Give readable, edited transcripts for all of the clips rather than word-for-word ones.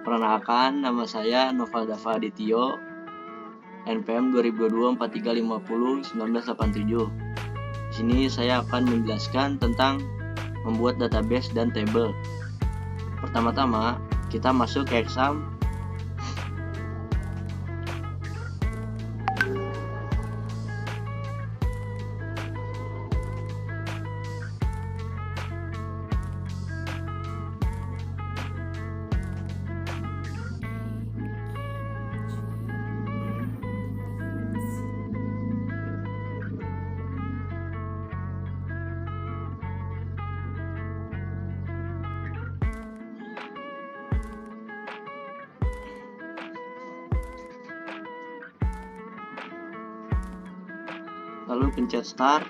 Perkenalkan, nama saya Noval Dava Adityo, NPM 2022-4350-1987. Di sini saya akan menjelaskan tentang membuat database dan table. Pertama-tama, kita masuk ke exam. Lalu pencet start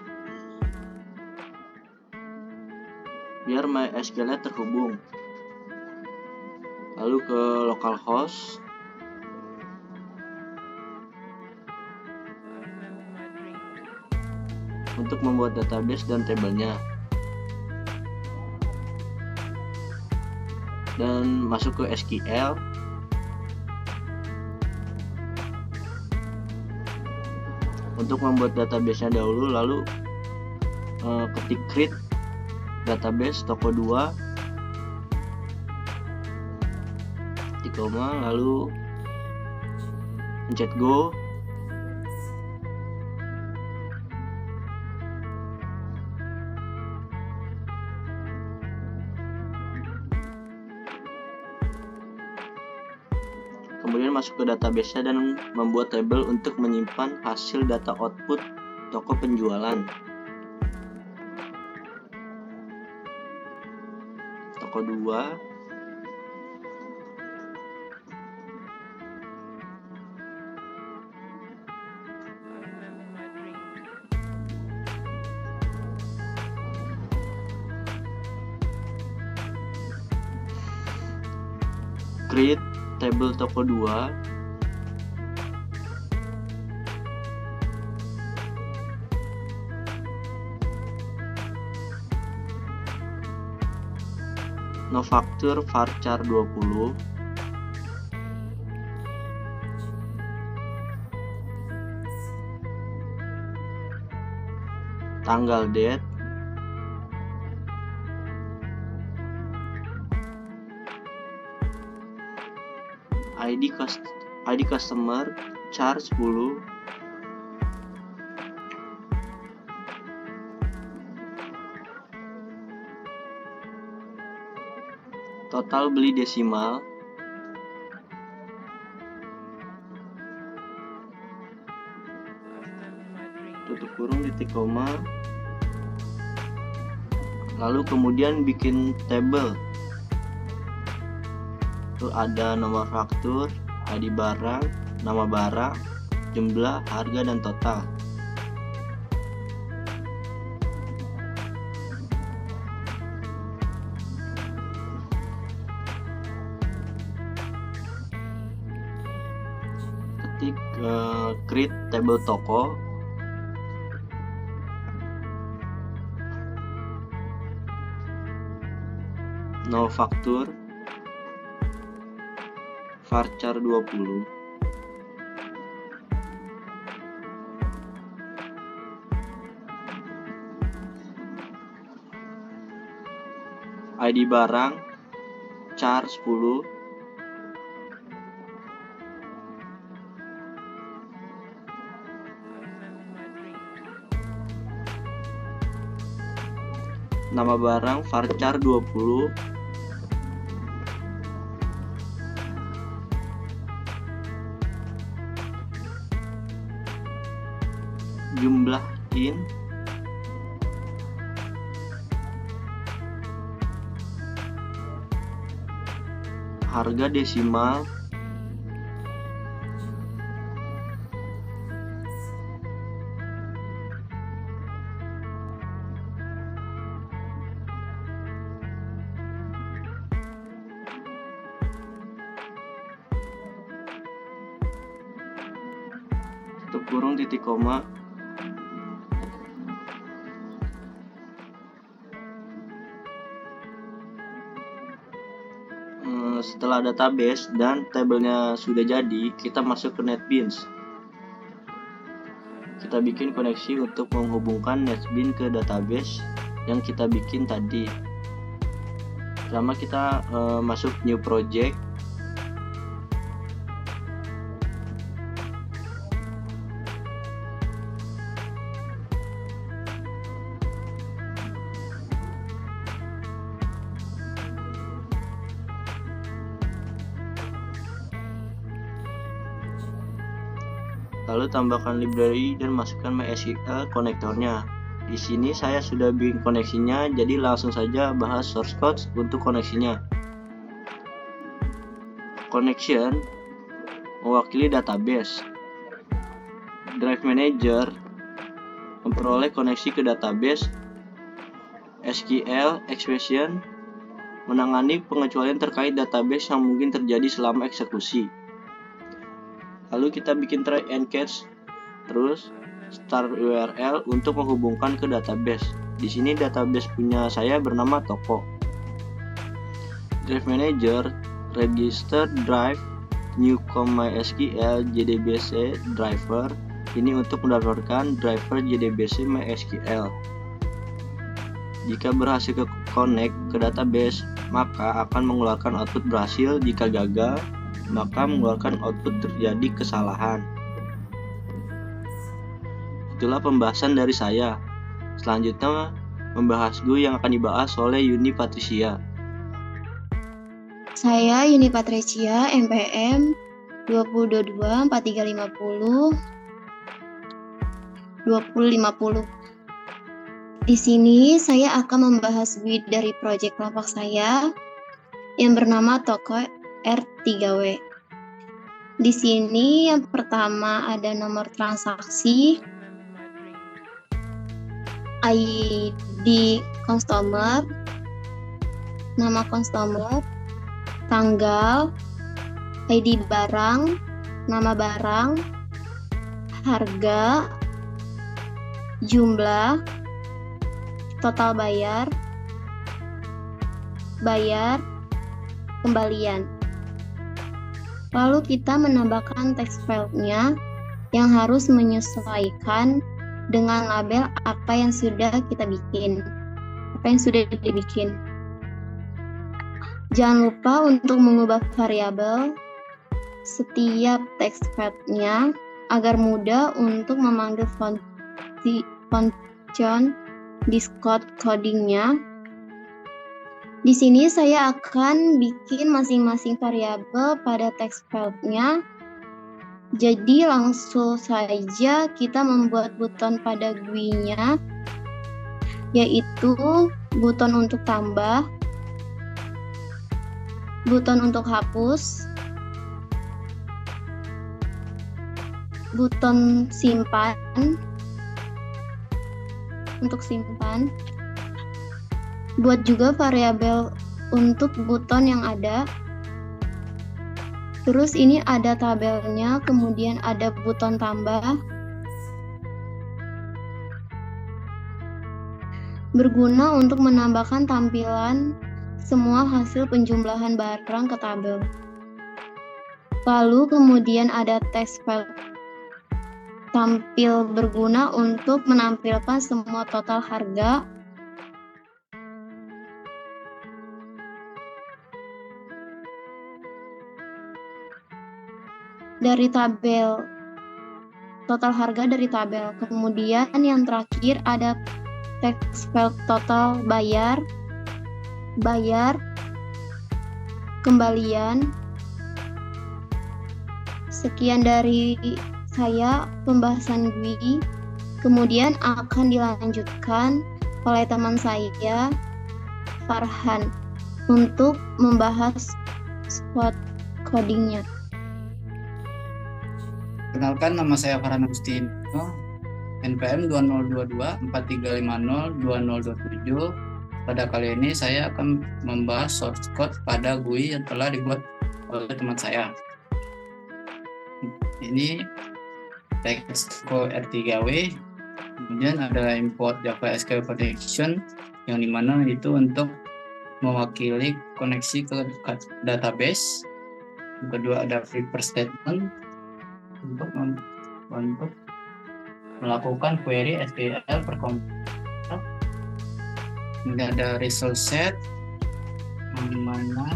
biar MySQL terhubung. Lalu ke localhost. Untuk membuat database dan tabelnya. Dan masuk ke SQL. Untuk membuat database-nya dahulu, lalu ketik create database toko 2 ketik koma, lalu pencet go. Kemudian masuk ke database-nya dan membuat table untuk menyimpan hasil data output toko penjualan. Toko 2. Create table toko 2. Novactur varchar 20. Tanggal date. ID customer char 10. Total beli desimal. Tutup kurung titik koma. Lalu kemudian bikin table. Itu ada nomor faktur, ID barang, nama barang, jumlah, harga, dan total. Ketik create table toko. Novactur varchar 20. ID barang char 10. Nama barang varchar 20. Jumlah in. Harga desimal. Tutup kurung titik koma. Setelah database dan tabelnya sudah jadi, kita masuk ke NetBeans. Kita bikin koneksi untuk menghubungkan NetBeans ke database yang kita bikin tadi. Pertama kita masuk new project. Lalu tambahkan library dan masukkan MySQL konektornya. Di sini saya sudah bikin koneksinya, jadi langsung saja bahas source code untuk koneksinya. Connection mewakili database. Drive Manager memperoleh koneksi ke database. SQL Expression menangani pengecualian terkait database yang mungkin terjadi selama eksekusi. Lalu kita bikin try and catch, terus start URL untuk menghubungkan ke database. Di sini database punya saya bernama toko. Drive Manager register drive newcom MySQL JDBC driver. Ini untuk mendownloadkan driver JDBC MySQL. Jika berhasil ke connect ke database, maka akan mengeluarkan output berhasil. Jika gagal, maka mengeluarkan output terjadi kesalahan. Itulah pembahasan dari saya. Selanjutnya membahas GUI yang akan dibahas oleh Yuni Patricia. Saya Yuni Patricia, NPM 2022-4350 2050. Di sini saya akan membahas GUI dari proyek kelompok saya yang bernama Toko R3W. Di sini yang pertama ada nomor transaksi, ID customer, nama customer, tanggal, ID barang, nama barang, harga, jumlah, total bayar, kembalian. Lalu kita menambahkan text file-nya yang harus menyesuaikan dengan label apa yang sudah dibikin. Jangan lupa untuk mengubah variabel setiap text file-nya agar mudah untuk memanggil function Discord coding-nya. Di sini saya akan bikin masing-masing variabel pada text file-nya. Jadi langsung saja kita membuat button pada GUI-nya, yaitu button untuk tambah, button untuk hapus, button simpan untuk simpan. Buat juga variabel untuk button yang ada. Terus ini ada tabelnya, kemudian ada button tambah. Berguna untuk menambahkan tampilan semua hasil penjumlahan barang ke tabel. Lalu kemudian ada text file tampil berguna untuk menampilkan semua total harga, dari tabel, total harga dari tabel. Kemudian yang terakhir ada text file total bayar, kembalian. Sekian dari saya pembahasan GUI. Kemudian akan dilanjutkan oleh teman saya, Farhan, untuk membahas spot codingnya. Perkenalkan, nama saya Farhan Agustino, NPM 2022-4350-2027. Pada kali ini saya akan membahas source code pada GUI yang telah dibuat oleh teman saya. Ini text code R3W, kemudian ada import Java SQL connection, yang dimana itu untuk mewakili koneksi ke database. Yang kedua ada prepare statement untuk melakukan query SQL per komputer. Kemudian ada result set yang mana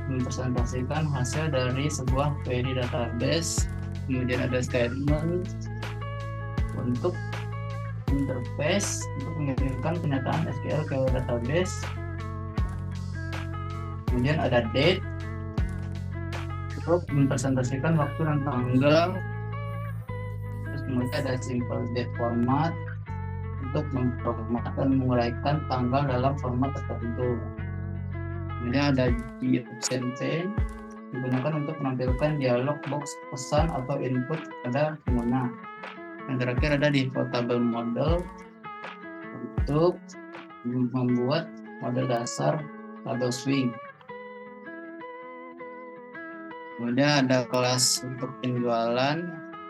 mempresentasikan hasil dari sebuah query database. Kemudian ada statement untuk interface untuk mengirimkan kenyataan SQL ke database. Kemudian ada date untuk mempresentasikan waktu dan tanggal. Terus kemudian ada simple date format untuk memformat dan menguraikan tanggal dalam format tertentu. Kemudian ada GSMP digunakan untuk menampilkan dialog box pesan atau input pada pengguna. Yang terakhir ada defaultable model untuk membuat model dasar atau swing. Kemudian ada kelas untuk penjualan.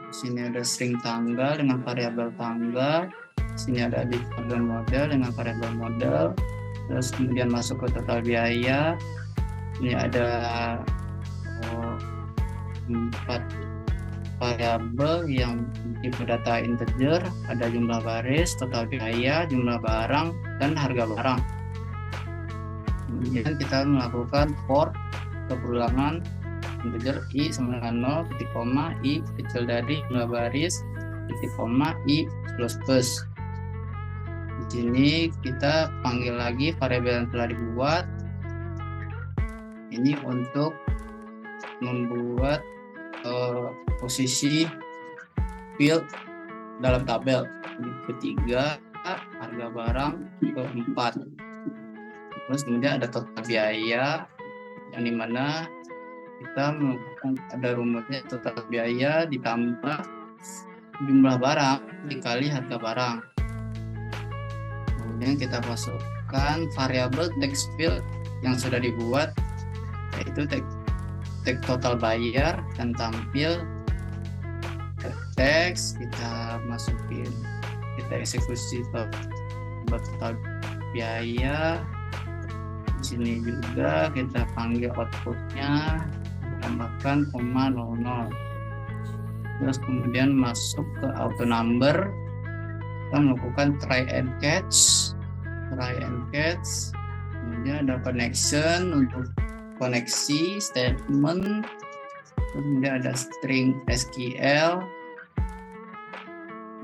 Di sini ada string tanggal dengan variabel tanggal. Di sini ada defaultable model dengan variabel model. Terus kemudian masuk ke total biaya. Ini ada 4 variabel yang tipe data integer, ada jumlah baris, total biaya, jumlah barang, dan harga barang. Kemudian kita melakukan for keulangan integer i sama dengan 0, titik koma, i kecil dari jumlah baris, titik koma, i plus. Di sini kita panggil lagi variabel yang telah dibuat. Ini untuk membuat posisi field dalam tabel. Ketiga, harga barang, keempat. Terus kemudian ada total biaya yang dimana kita melakukan ada rumusnya total biaya ditambah jumlah barang dikali harga barang. Kemudian kita masukkan variabel text field yang sudah dibuat, yaitu teks total bayar dan tampil teks. Kita masukin, kita eksekusi total biaya. Di sini juga kita panggil outputnya, tambahkan koma 00. Terus kemudian masuk ke auto number, kita melakukan try and catch. Kemudian ada connection untuk koneksi statement. Kemudian ada string SQL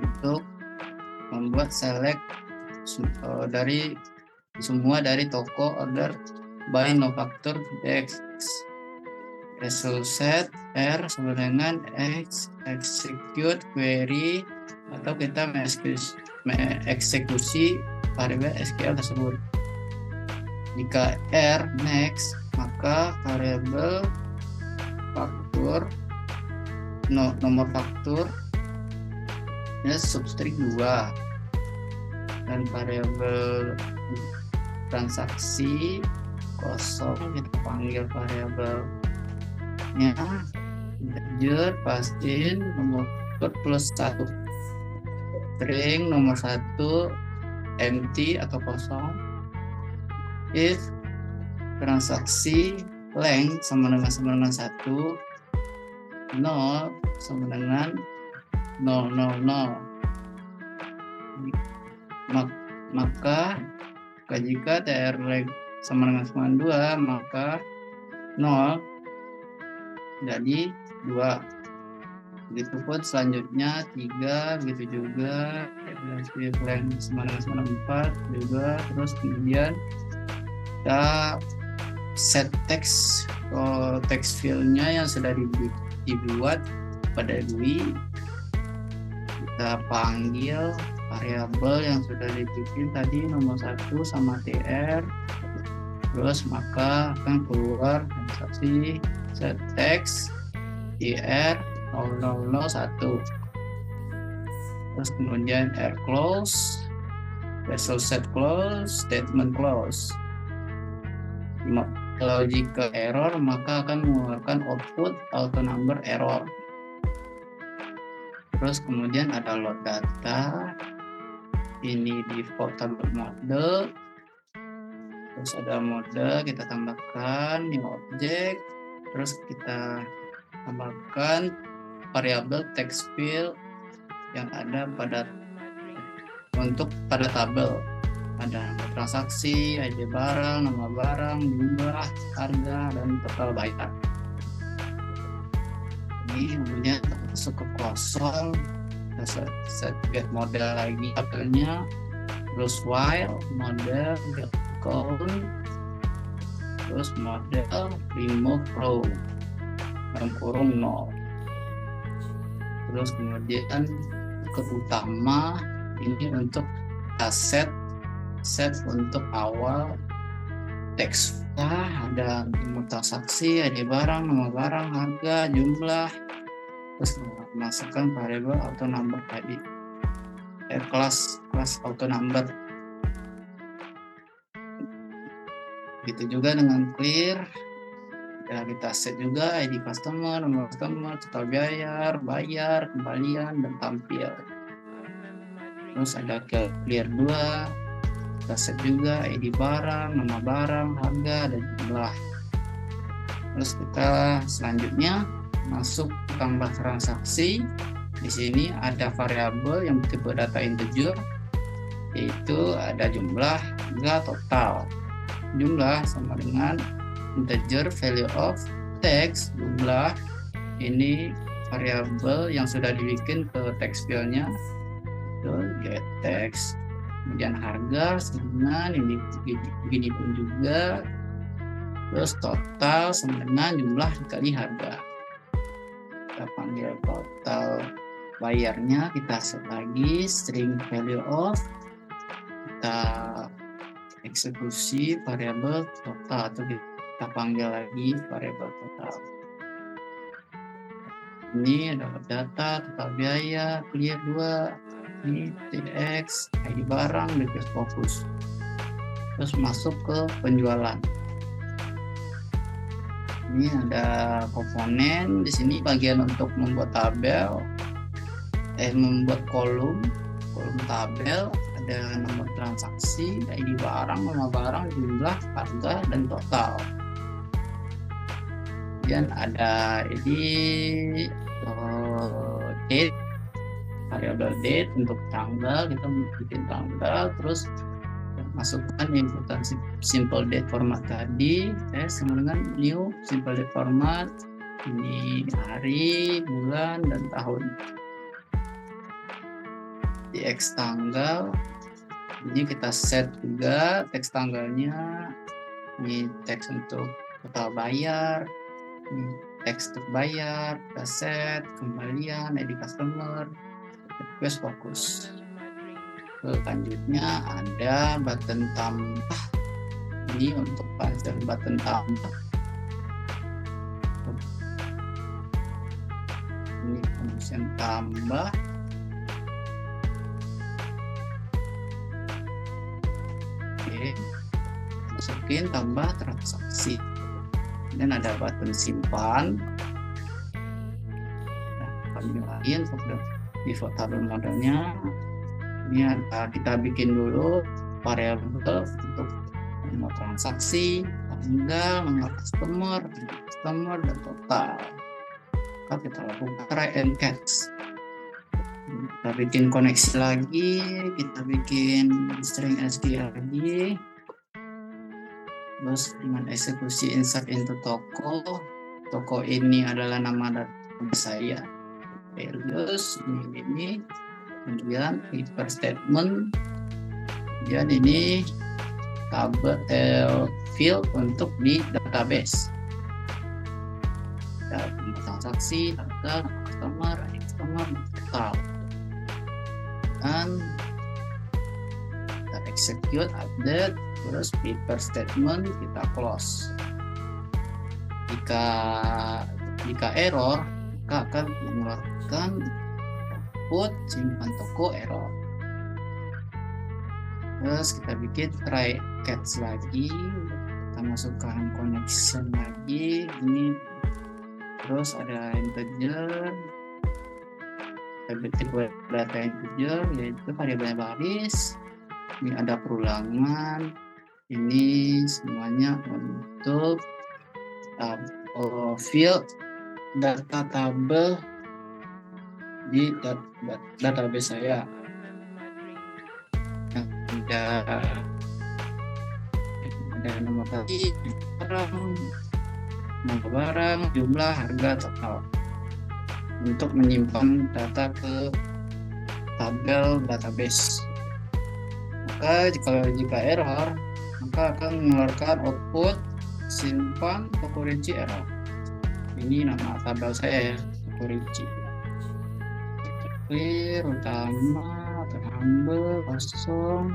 untuk membuat select dari semua dari toko order by no factor x. Result set R sama dengan x execute query, atau kita mengeksekusi variabel SQL tersebut. Jika R next, maka variabel faktur nomor faktur ini substring 2, dan variabel transaksi kosong kita panggil variabelnya integer, pastiin nomor plus 1, string nomor 1 empty atau kosong. If transaksi length sama dengan 1, 0 sama dengan 000, maka jika tr length sama dengan 2, maka 0 jadi 2. Begitupun selanjutnya 3, begitu juga length sama dengan 4 juga. Terus kemudian kita set text fieldnya yang sudah dibuat pada GUI. Kita panggil variabel yang sudah dibikin tadi nomor 1 sama tr, terus maka akan keluar transaksi set text tr 001. Terus kemudian r close, result set close, statement close. Kalau jika error, maka akan mengeluarkan output auto number error. Terus kemudian ada load data, ini defaultable model. Terus ada mode, kita tambahkan new object, terus kita tambahkan variabel text field yang ada pada tabel. Ada nama transaksi, ID barang, nama barang, jumlah, harga, dan total bayar. Ini kemudian masuk ke kosong, kita set get model lagi tabelnya, terus while model get count, terus model remove row dalam kurung 0. Terus kemudian ke utama ini untuk kita set untuk awal teks. Ada nomor transaksi, ID barang, nama barang, harga, jumlah. Terus masukkan variabel auto number tadi, kelas auto number. Begitu juga dengan clear. Ya, kita set juga ID customer, nomor customer, total bayar, kembalian, dan tampil. Terus ada clear 2, kita set juga ID barang, nama barang, harga, dan jumlah. Terus kita selanjutnya masuk tambah transaksi. Di sini ada variabel yang tipe data integer, yaitu ada jumlah, harga, total. Jumlah sama dengan integer value of text, jumlah ini variabel yang sudah dibikin ke text file-nya, itu get text. Kemudian harga sama dengan ini begini pun juga, terus total sama dengan jumlah dikali harga. Kita panggil total bayarnya, kita set lagi string value of, kita eksekusi variabel total, atau kita panggil lagi variabel total. Ini adalah data, total biaya, clear 2, ini TX, ID barang, request fokus. Terus masuk ke penjualan. Ini ada komponen, di sini bagian untuk membuat tabel, membuat kolom tabel, ada nomor transaksi, ID barang, nama barang, jumlah, harga, dan total. Kemudian ada ini date, variabel date untuk tanggal, kita bikin tanggal, terus masukkan inputan simple date format tadi, sama dengan new simple date format, ini hari, bulan, dan tahun. Di X tanggal, ini kita set juga teks tanggalnya, ini teks untuk total bayar, ini teks untuk bayar, kita set, kembalian, ID customer, request fokus. Selanjutnya ada button tambah, ini untuk button tambah, ini function tambah, oke, masukin tambah transaksi, dan ada button simpan. Lain default table modelnya. Ini kita bikin dulu variabel untuk nomor transaksi, tanggal, nomor customer, dan total. Maka kita lakukan try and catch. Kita bikin koneksi lagi, kita bikin string SQL lagi. Terus dengan eksekusi insert into toko ini adalah nama database saya. Values ini. Kemudian refer statement, kemudian ini tabel field untuk di database, transaksi, tanggal, customer, total, dan kita execute, update, terus refer statement kita close. Jika error, maka akan mengeluarkan simpan toko error. Terus kita bikin try catch lagi, kita masukkan connection lagi ini, terus ada integer, kita bikin data integer yaitu variabel baris, ini ada perulangan, Ini semuanya untuk field data tabel di database saya. Ada nama barang, jumlah, harga, total. Untuk menyimpan data ke tabel database. Maka jika error, maka akan mengeluarkan output simpan toko rinci error. Ini nama tabel saya ya, toko rinci. Clear, utama, terhambat, kosong.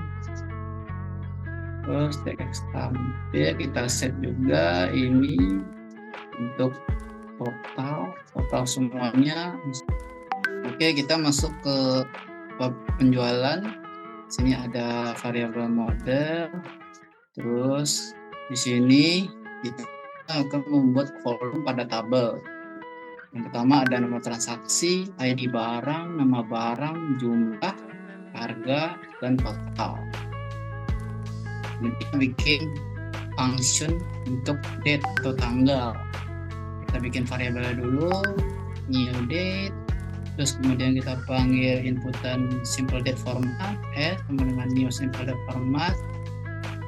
Terus teks tampil kita set juga ini untuk total semuanya. Oke, kita masuk ke bab penjualan. Sini ada variabel model. Terus di sini kita akan membuat kolom pada tabel. Yang pertama ada nama transaksi, ID barang, nama barang, jumlah, harga, dan total. Nanti kita bikin function untuk date atau tanggal. Kita bikin variabelnya dulu, new date, terus kemudian kita panggil inputan simple date format, sama dengan new simple date format.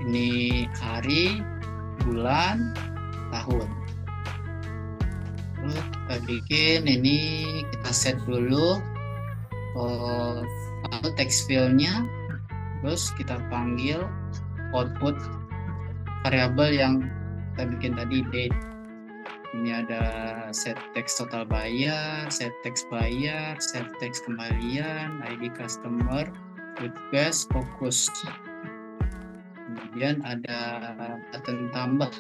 Ini hari, bulan, tahun. Terus kita bikin ini, kita set dulu text field-nya, terus kita panggil output variabel yang kita bikin tadi, date. Ini ada set text total bayar, set text bayar, set text kembalian, ID customer, request, fokus. Kemudian ada button tambah.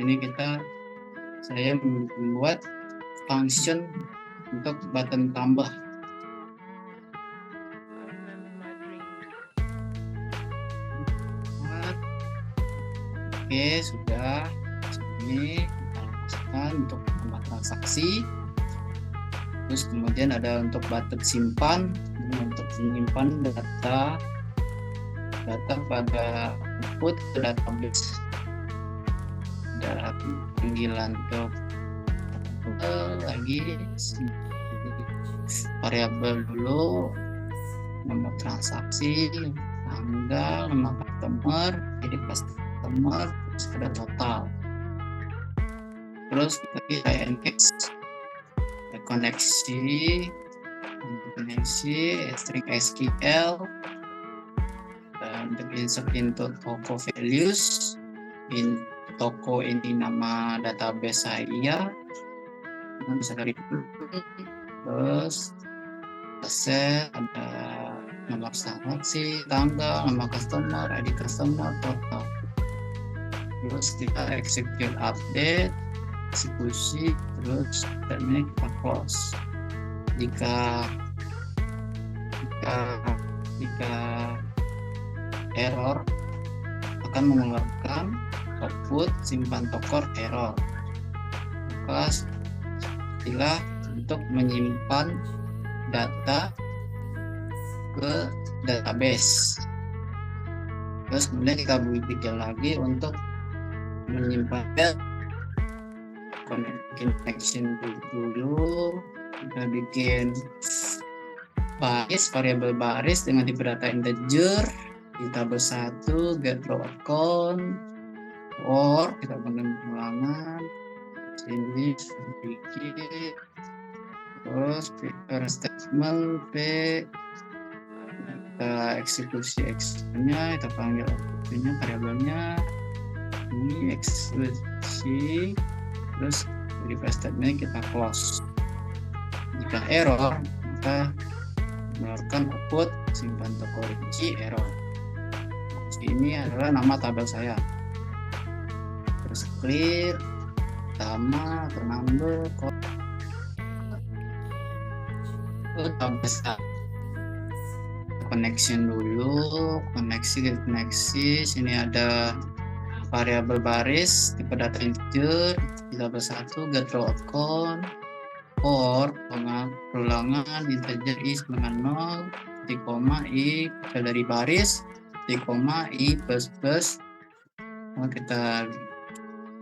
Ini saya membuat function untuk button tambah. Oke, sudah. Ini kita masukkan untuk nama transaksi. Terus kemudian ada untuk button simpan, ini untuk menyimpan data pada input ke database. Ada panggilan untuk lagi variabel dulu, nama transaksi, tanggal, nama customer, jadi customer, terus ada total. Terus kita index koneksi string SQL, dan untuk insert into toko values, in toko ini nama database saya, bisa dari terus set ada nomor transaksi, tanggal, nama customer, ID customer, total. Terus kita execute update, eksekusi, terus terminal kita close. Jika error akan mengeluarkan output simpan tokor error. Maka istilah untuk menyimpan data ke database. Terus kemudian kita bikin lagi untuk menyimpan connection dulu. Kita bikin baris, variabel baris dengan tipe data integer di tabel 1, get row account, or kita bikin ulangan sini bikin, terus prepare statement P, kita eksekusi X-nya, kita panggil output-nya, variabelnya ini eksekusi, terus prepare statement kita close. Jika error, maka mengeluarkan output simpan toko rinci error. Ini adalah nama tabel saya. Terus clear, utama, number, tabel connection dulu, koneksi. Sini ada variabel baris tipe data integer di tabel 1, get row account, or ulangan integer is dengan 0, titik koma i dari baris, titik koma i plus Kita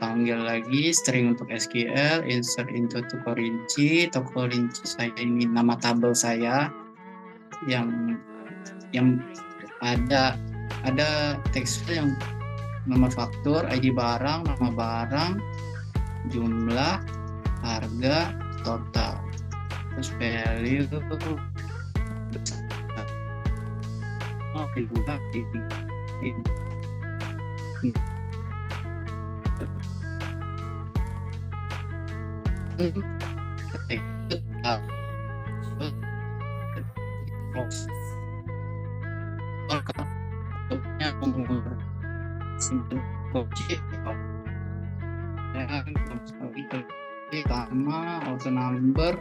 panggil lagi string untuk SQL, insert into toko rinci. Toko rinci saya ini nama tabel saya yang ada text file yang nomor faktur, ID barang, nama barang, jumlah, harga, total, terus value dibuka pertama auto number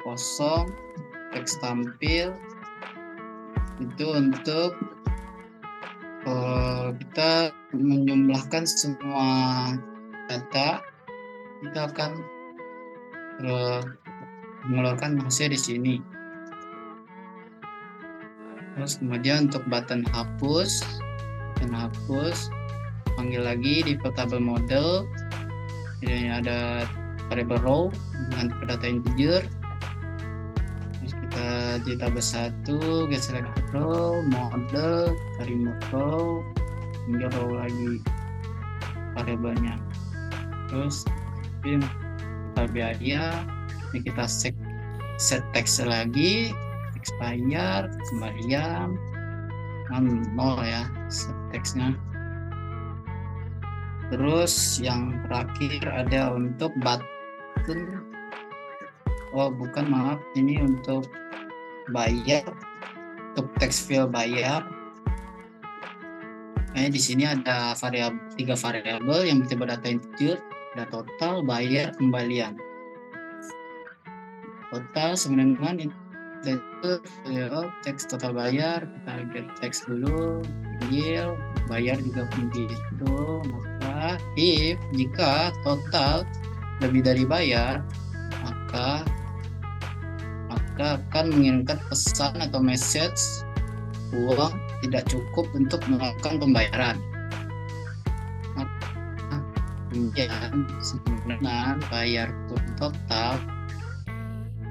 kosong, teks tampil itu untuk kita menjumlahkan semua data. Kita akan mengeluarkan hasil di sini. Terus kemudian untuk button hapus, panggil lagi di portable model. Ini ada variable row dengan data integer. Terus kita di tabel 1 get select row, model, remove row, hingga row lagi variabelnya. Terus kita biaya ini kita set text lagi, expire, kembalian 0 ya set textnya. Terus yang terakhir ada untuk button, ini untuk bayar, untuk text field bayar. Di sini ada 3 variabel yang bertipe data integer, ada total, bayar, kembalian. Total sama dengan teks total bayar, kita get teks dulu, yield, bayar juga begitu. Maka jika total lebih dari bayar, maka akan mengirimkan pesan atau message uang tidak cukup untuk melakukan pembayaran. Kemudian dengan bayar total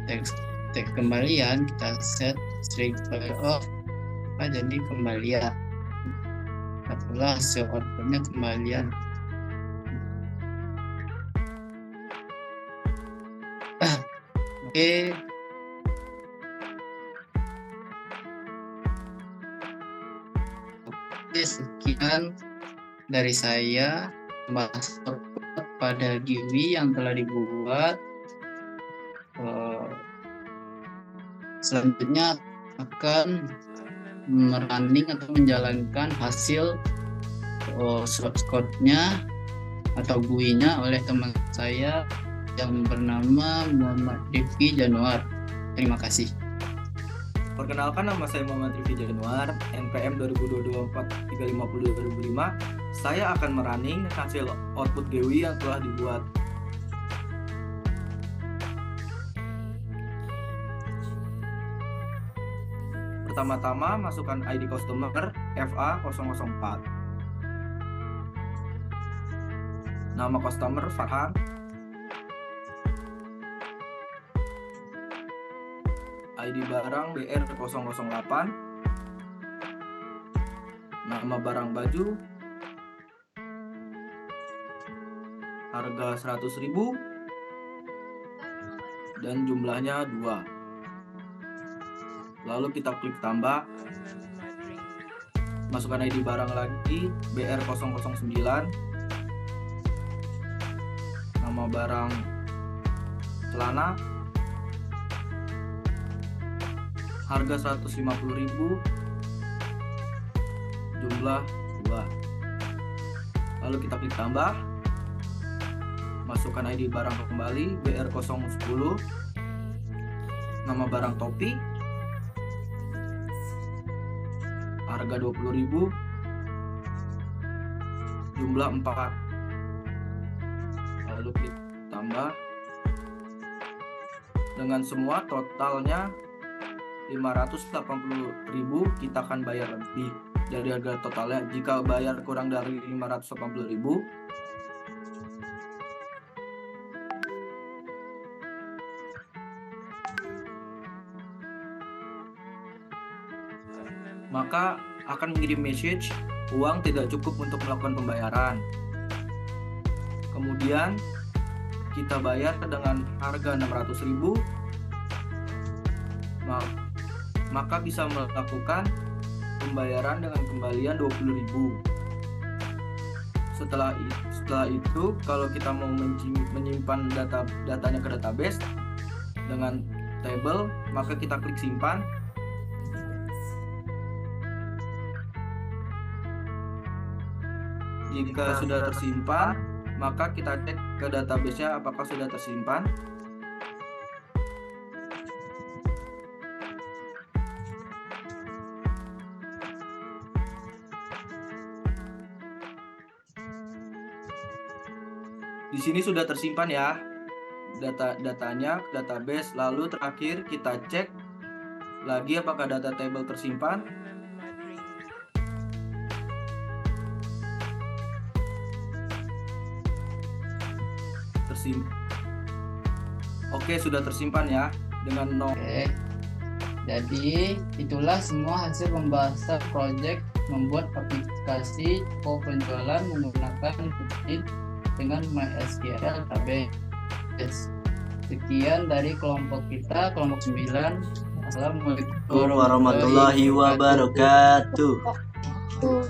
teks kembalian kita set string value of jadi kembalian. Setelah hasil outputnya kembalian. Oke. Sekian dari saya membahas pada GUI yang telah dibuat. Selanjutnya akan merunning atau menjalankan hasil source code-nya atau GUI-nya oleh teman saya yang bernama Muhammad Rifki Januar. Terima kasih. Perkenalkan, nama saya Muhammad Rifki Januar, NPM 2022-4-350-2005. Saya akan merunning hasil output GUI yang telah dibuat. Pertama-tama masukkan ID customer FA004. Nama customer Farhan. ID barang BR008. Nama barang baju. Harga 100.000 dan jumlahnya 2. Lalu kita klik tambah. Masukkan ID barang lagi BR009. Nama barang celana. Harga 150.000, jumlah 2. Lalu kita klik tambah. Masukkan ID barang kembali BR010. Nama barang topi. Harga 20.000, jumlah 4. Lalu klik tambah. Dengan semua totalnya 580.000, kita akan bayar lebih. dari harga totalnya. Jika bayar kurang dari 580.000, maka akan mengirim message uang tidak cukup untuk melakukan pembayaran. Kemudian kita bayar dengan harga 600.000, maka bisa melakukan pembayaran dengan kembalian 20.000. Setelah itu, kalau kita mau menyimpan datanya ke database dengan table, maka kita klik simpan. Jika sudah tersimpan, maka kita cek ke database-nya apakah sudah tersimpan. Di sini sudah tersimpan ya datanya ke database. Lalu terakhir kita cek lagi apakah data table tersimpan. Oke, sudah tersimpan ya dengan nomor. Oke. Jadi itulah semua hasil pembahasan proyek membuat aplikasi penjualan menggunakan Lead dengan MySQL database. Sekian dari kelompok kita, kelompok 9. Assalamualaikum warahmatullahi wabarakatuh. Tuh.